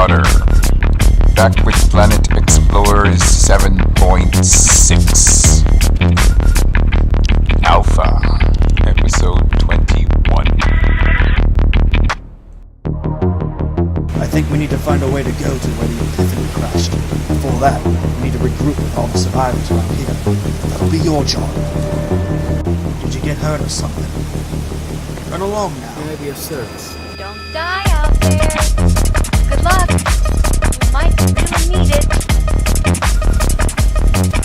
Marauder. Back with Planet Explorers 7.6. Alpha, episode 21. I think we need to find a way to go to where the Epiphany crashed. Before that, we need to regroup with all the survivors around here. That'll be your job. Did you get hurt or something? Run along now. May I be of service? Don't die out there. Good luck. You might really need it.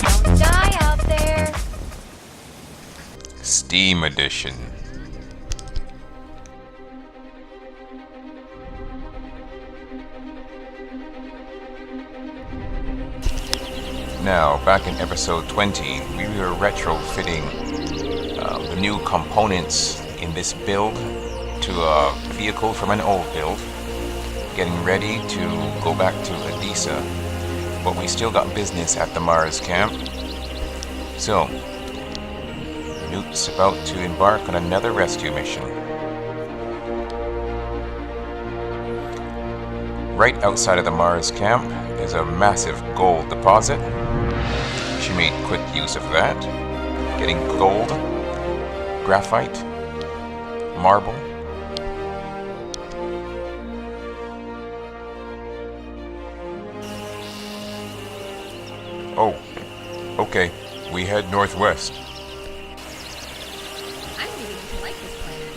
Don't die out there. Steam Edition. Now, back in episode 20, we were retrofitting the new components in this build to a vehicle from an old build, getting ready to go back to Adisa, but we still got business at the Mars camp. So, Newt's about to embark on another rescue mission. Right outside of the Mars camp is a massive gold deposit. She made quick use of that, getting gold, graphite, marble. Oh, okay. We head northwest. I'm beginning to like this planet.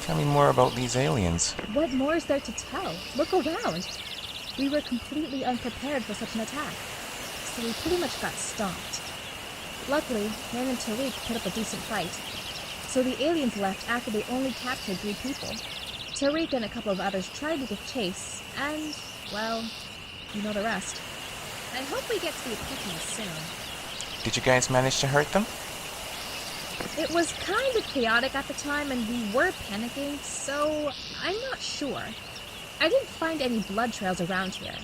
Tell me more about these aliens. What more is there to tell? Look around. We were completely unprepared for such an attack, so we pretty much got stomped. Luckily, Ren and Tariq put up a decent fight, so the aliens left after they only captured 3 people. Tariq and a couple of others tried to give chase, and, well, you know the rest. I hope we get to the Epiphany soon. Did you guys manage to hurt them? It was kind of chaotic at the time, and we were panicking, so I'm not sure. I didn't find any blood trails around here,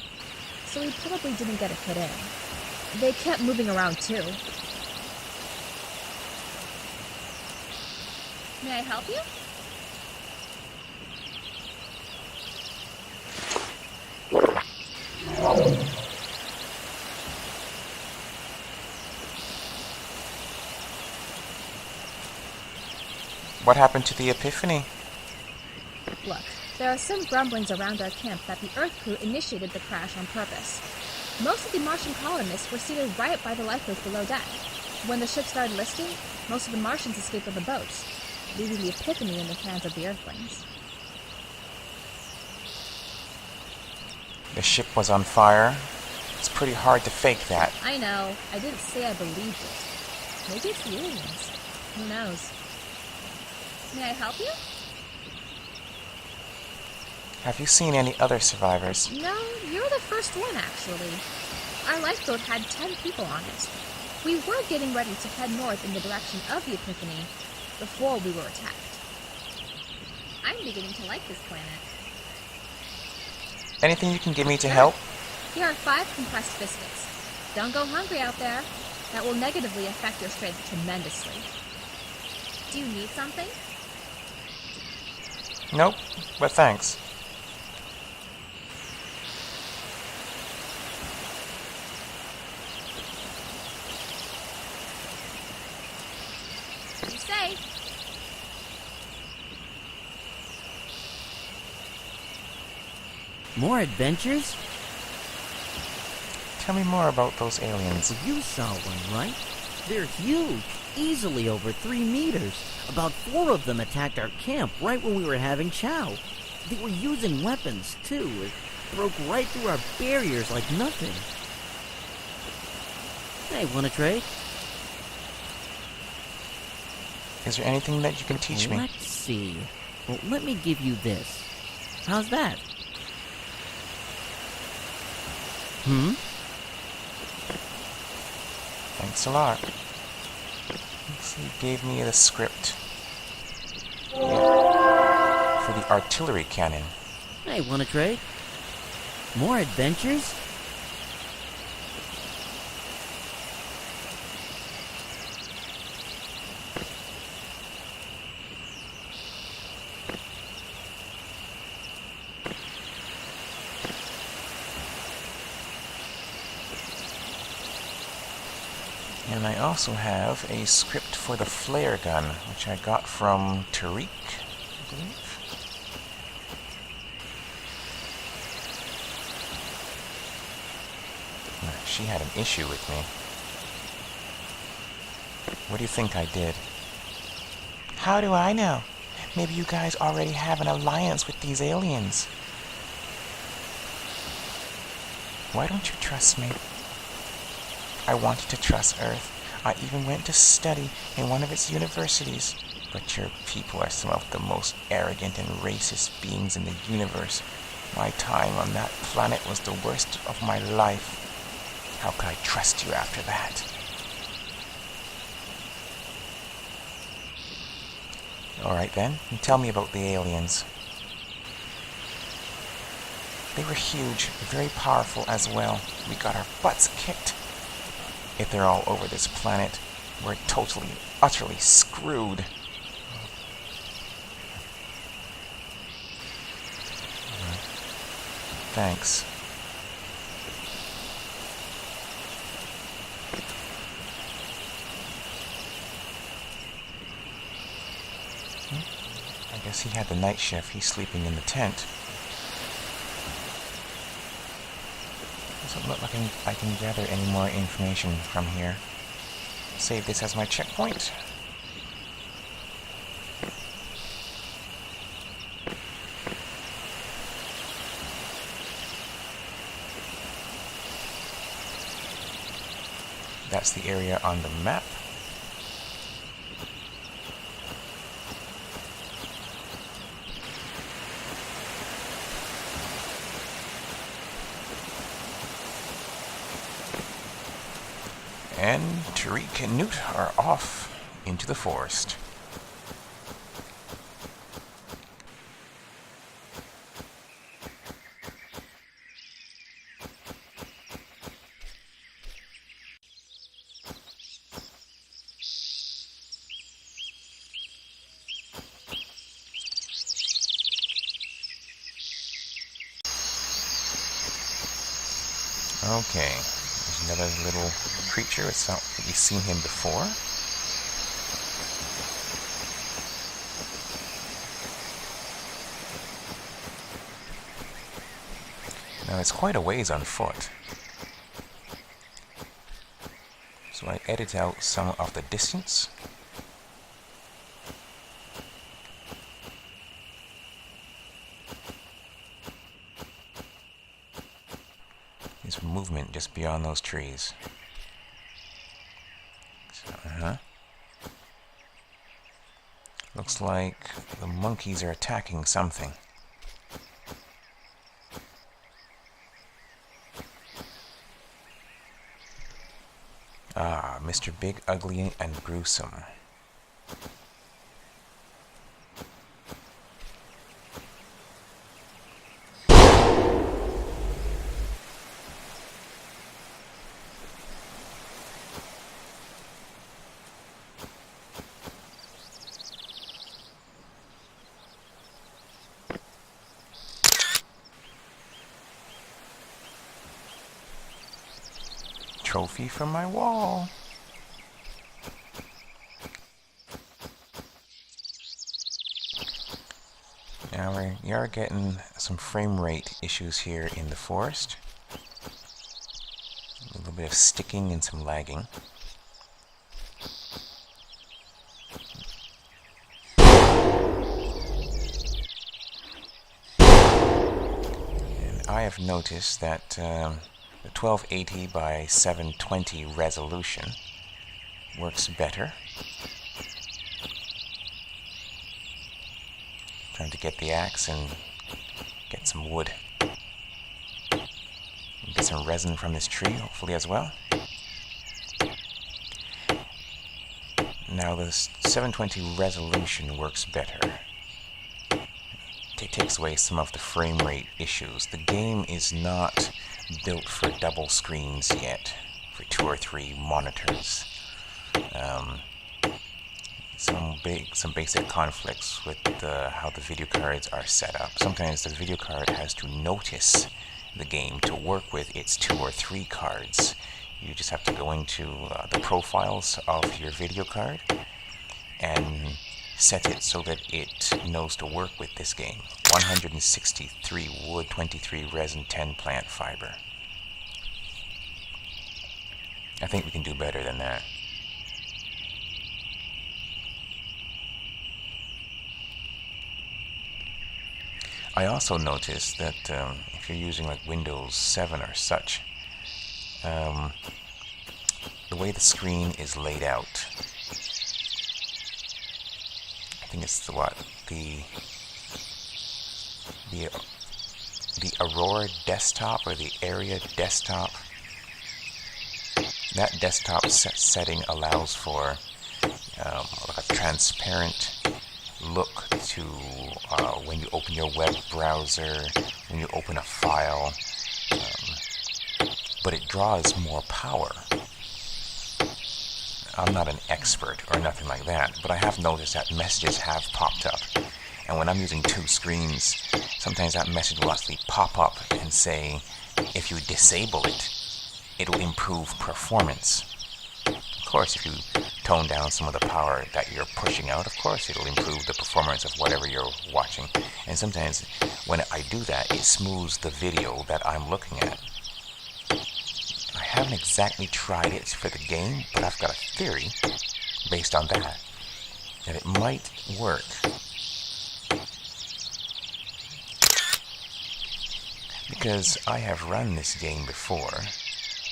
so we probably didn't get a hit in. They kept moving around too. May I help you? What happened to the Epiphany? Look, there are some grumblings around our camp that the Earth crew initiated the crash on purpose. Most of the Martian colonists were seated right by the lifeboats below deck. When the ship started listing, most of the Martians escaped with the boats, leaving the Epiphany in the hands of the Earthlings. The ship was on fire. It's pretty hard to fake that. I know, I didn't say I believed it. Maybe it's the aliens. Who knows? May I help you? Have you seen any other survivors? No, you're the first one, actually. Our lifeboat had 10 people on it. We were getting ready to head north in the direction of the Epiphany before we were attacked. I'm beginning to like this planet. Anything you can give me to help? Here are 5 compressed biscuits. Don't go hungry out there. That will negatively affect your strength tremendously. Do you need something? Nope, but thanks. You say. More adventures? Tell me more about those aliens. You saw one, right? They're huge, easily over 3 meters. About 4 of them attacked our camp right when we were having chow. They were using weapons, too. It broke right through our barriers like nothing. Hey, wanna trade? Is there anything that you can teach me? Let's see. Well, let me give you this. How's that? Thanks a lot. Looks like you gave me the script. Yeah. For the artillery cannon. Hey, wanna trade? More adventures? And I also have a script for the flare gun, which I got from Tariq, I believe. She had an issue with me. What do you think I did? How do I know? Maybe you guys already have an alliance with these aliens. Why don't you trust me? I wanted to trust Earth. I even went to study in one of its universities. But your people are some of the most arrogant and racist beings in the universe. My time on that planet was the worst of my life. How could I trust you after that? Alright then, tell me about the aliens. They were huge, very powerful as well. We got our butts kicked. If they're all over this planet, we're totally, utterly screwed. Thanks. I guess he had the night shift. He's sleeping in the tent. Doesn't look like I can gather any more information from here. Save this as my checkpoint. That's the area on the map. And Tariq and Newt are off into the forest. Okay, there's another little creature. It's not like we've seen him before. Now it's quite a ways on foot. So I edit out some of the distance. There's movement just beyond those trees. Looks like the monkeys are attacking something. Ah, Mr. Big, Ugly, and Gruesome. Trophy from my wall. Now we are getting some frame rate issues here in the forest. A little bit of sticking and some lagging. And I have noticed that the 1280 by 720 resolution works better. Trying to get the axe and get some wood. Get some resin from this tree, hopefully as well. Now the 720 resolution works better. It takes away some of the frame rate issues. The game is not built for double screens yet, for 2 or 3 monitors. Some basic conflicts with how the video cards are set up. Sometimes the video card has to notice the game to work with its 2 or 3 cards You just have to go into the profiles of your video card and set it so that it knows to work with this game. 163 wood, 23 resin, 10 plant fiber. I think we can do better than that. I also noticed that if you're using like Windows 7 or such, the way the screen is laid out, I think it's the Aurora desktop or the Area desktop. That desktop setting allows for like a transparent look to when you open your web browser, when you open a file, but it draws more power. I'm not an expert or nothing like that, but I have noticed that messages have popped up. And when I'm using two screens, sometimes that message will actually pop up and say, if you disable it, it'll improve performance. Of course, if you tone down some of the power that you're pushing out, of course it'll improve the performance of whatever you're watching. And sometimes when I do that, it smooths the video that I'm looking at. I haven't exactly tried it for the game, but I've got a theory based on that it might work. Because I have run this game before,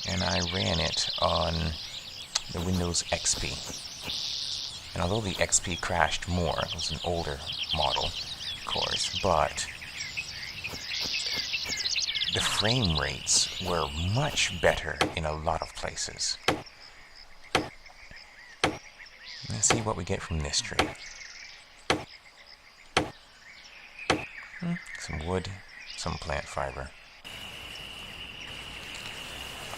and I ran it on the Windows XP. And although the XP crashed more, it was an older model, of course, but the frame rates were much better in a lot of places. Let's see what we get from this tree. Some wood, some plant fiber.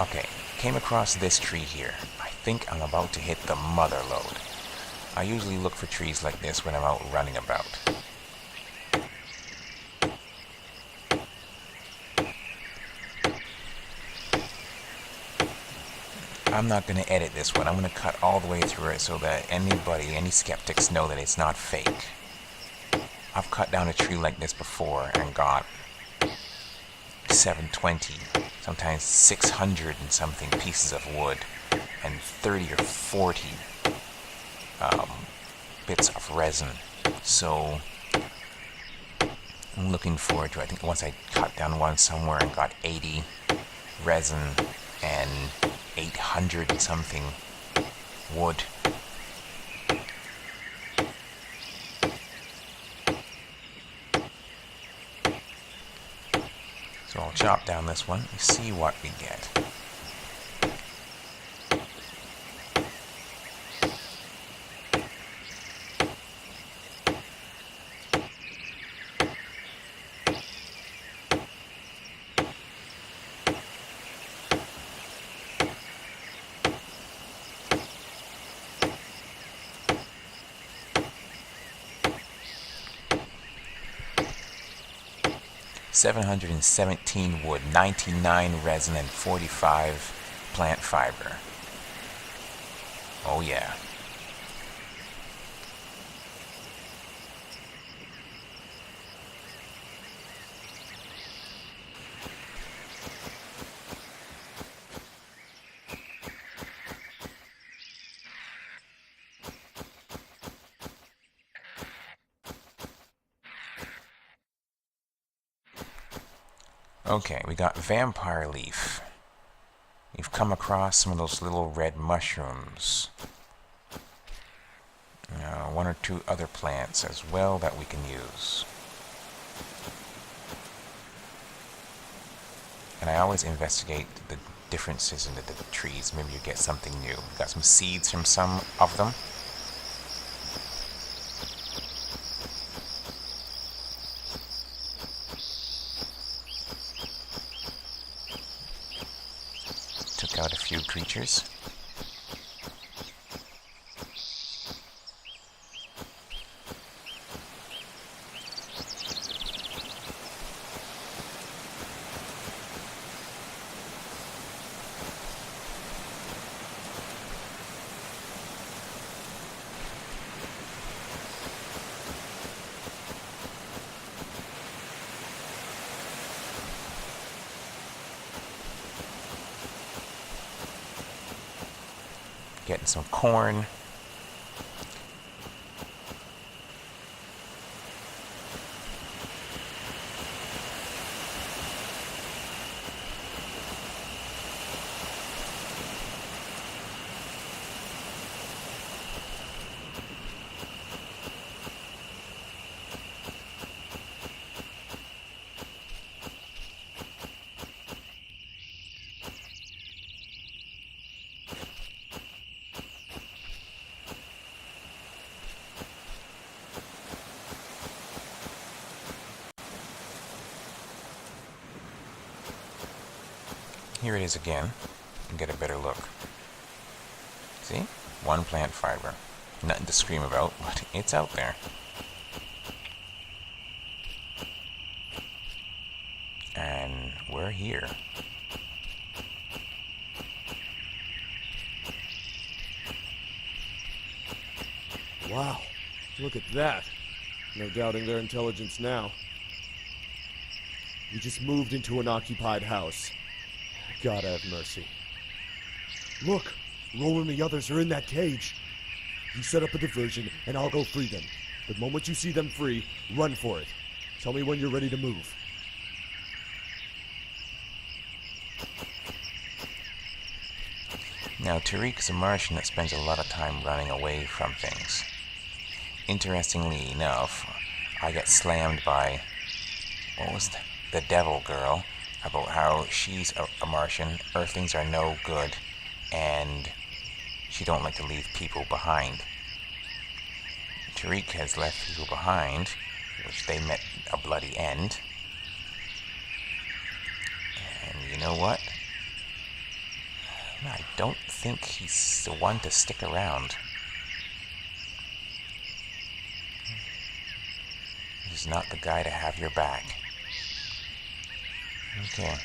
Okay, came across this tree here. I think I'm about to hit the mother lode. I usually look for trees like this when I'm out running about. I'm not going to edit this one. I'm going to cut all the way through it so that any skeptics know that it's not fake. I've cut down a tree like this before and got 720, sometimes 600 and something pieces of wood and 30 or 40 bits of resin. So I'm looking forward to it. I think once I cut down one somewhere and got 80 resin and 800 and something wood. So I'll chop down this one and see what we get. $717 wood, 99 resin, and 45 plant fiber. Oh yeah. Okay, we got vampire leaf. We've come across some of those little red mushrooms. One or two other plants as well that we can use. And I always investigate the differences in the trees. Maybe you get something new. We got some seeds from some of them. Took out a few creatures. getting some corn. Here it is again, and get a better look. See? One plant fiber. Nothing to scream about, but it's out there. And we're here. Wow, look at that. No doubting their intelligence now. We just moved into an occupied house. God have mercy. Look, Roll and the others are in that cage. You set up a diversion, and I'll go free them. The moment you see them free, run for it. Tell me when you're ready to move. Now, Tariq is a Martian that spends a lot of time running away from things. Interestingly enough, I get slammed by, the devil girl, about how she's a Martian, Earthlings are no good, and she don't like to leave people behind. Tariq has left people behind, which they met a bloody end. And you know what? I don't think he's the one to stick around. He's not the guy to have your back. Okay.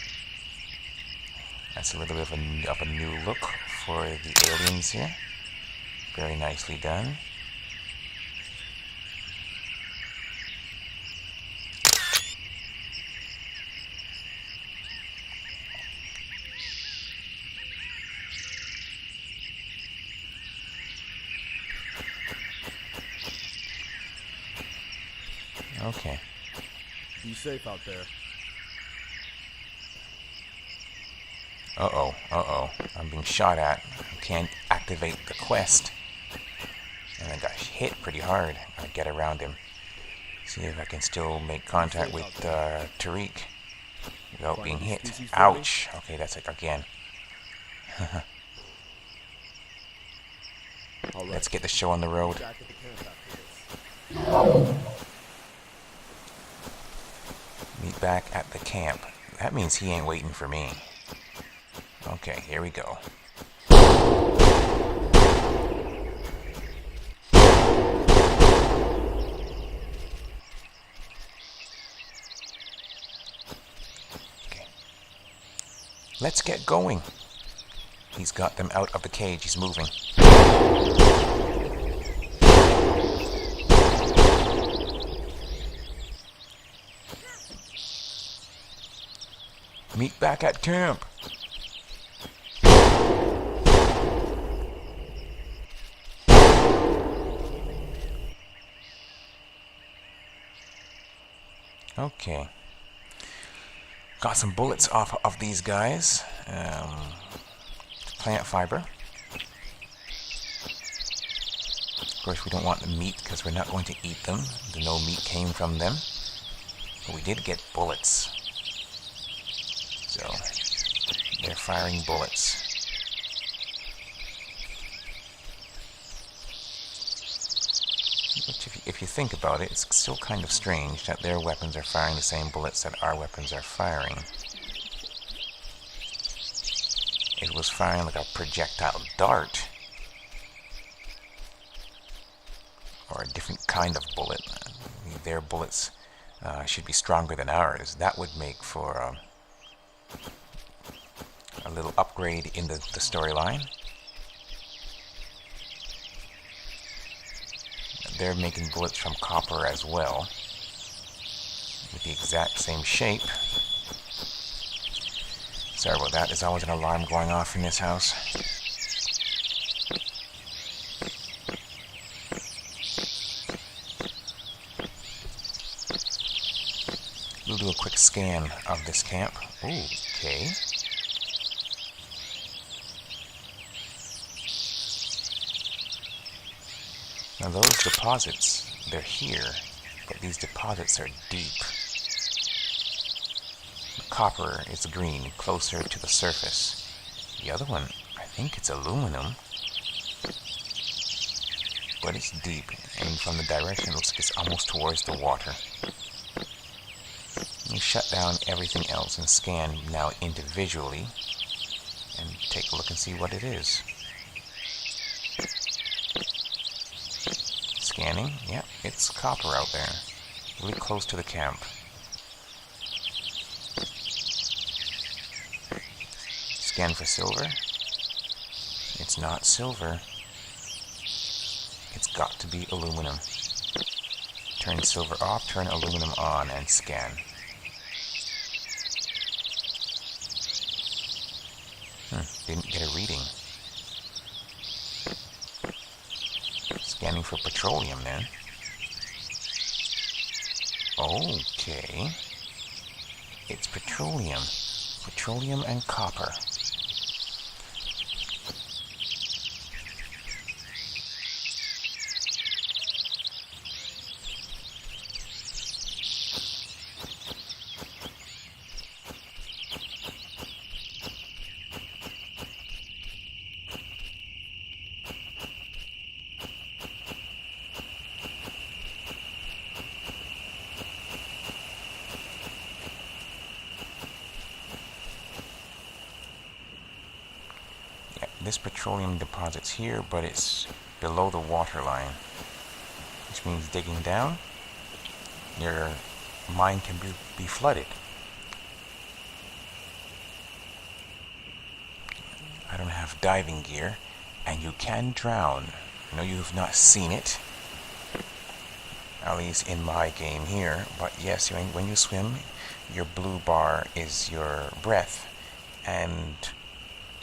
That's a little bit of a new look for the aliens here. Very nicely done. Okay. Be safe out there. Uh-oh. I'm being shot at. I can't activate the quest. And I got hit pretty hard. I get around him. See if I can still make contact with Tariq without being hit. Ouch. Okay, that's it again. Let's get the show on the road. Meet back at the camp. That means he ain't waiting for me. Okay, here we go. Okay. Let's get going. He's got them out of the cage. He's moving. Meet back at camp. Okay. Got some bullets off of these guys. Plant fiber. Of course, we don't want the meat because we're not going to eat them. No meat came from them. But we did get bullets. So, they're firing bullets. Which, if you think about it, it's still kind of strange that their weapons are firing the same bullets that our weapons are firing. It was firing like a projectile dart. Or a different kind of bullet. Their bullets should be stronger than ours. That would make for a little upgrade in the storyline. They're making bullets from copper as well, with the exact same shape. Sorry about that, there's always an alarm going off in this house. We'll do a quick scan of this camp. Ooh, okay. Now those deposits, they're here, but these deposits are deep. The copper is green, closer to the surface. The other one, I think it's aluminum, but it's deep, and from the direction it looks like it's almost towards the water. You shut down everything else and scan now individually, and take a look and see what it is. Scanning, yeah, it's copper out there, really close to the camp. Scan for silver. It's not silver. It's got to be aluminum. Turn silver off, turn aluminum on, and scan. Didn't get a reading. Scanning for petroleum then. Okay. It's petroleum. Petroleum and copper. This petroleum deposit's here, but it's below the water line, which means digging down, your mine can be flooded. I don't have diving gear, and you can drown. I know you've not seen it, at least in my game here, but yes, when you swim, your blue bar is your breath, and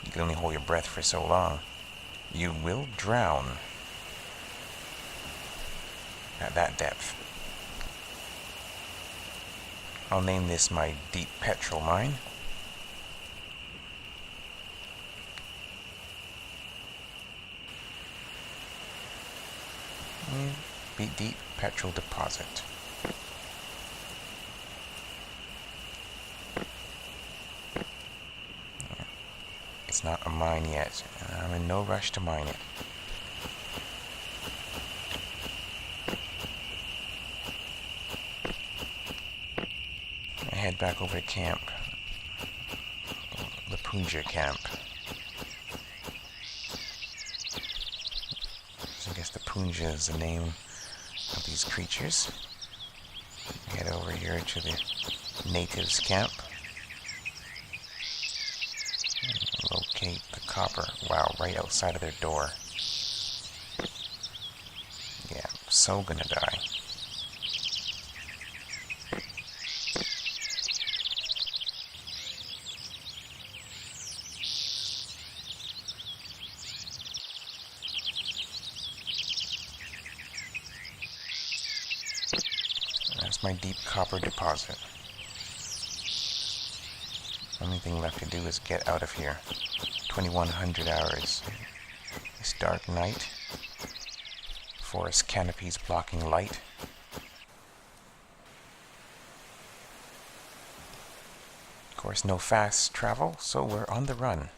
you can only hold your breath for so long. You will drown at that depth. I'll name this my deep petrol mine. Deep petrol deposit. It's not a mine yet. I'm in no rush to mine it. I head back over to camp. The Punja camp. So I guess the Punja is the name of these creatures. Head over here to the natives camp. Locate the copper. Wow, right outside of their door. Yeah, I'm so gonna die. That's my deep copper deposit. Only thing left to do is get out of here. 2100 hours. This dark night. Forest canopies blocking light. Of course, no fast travel, so we're on the run.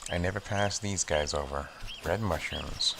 I never pass these guys over. Red mushrooms.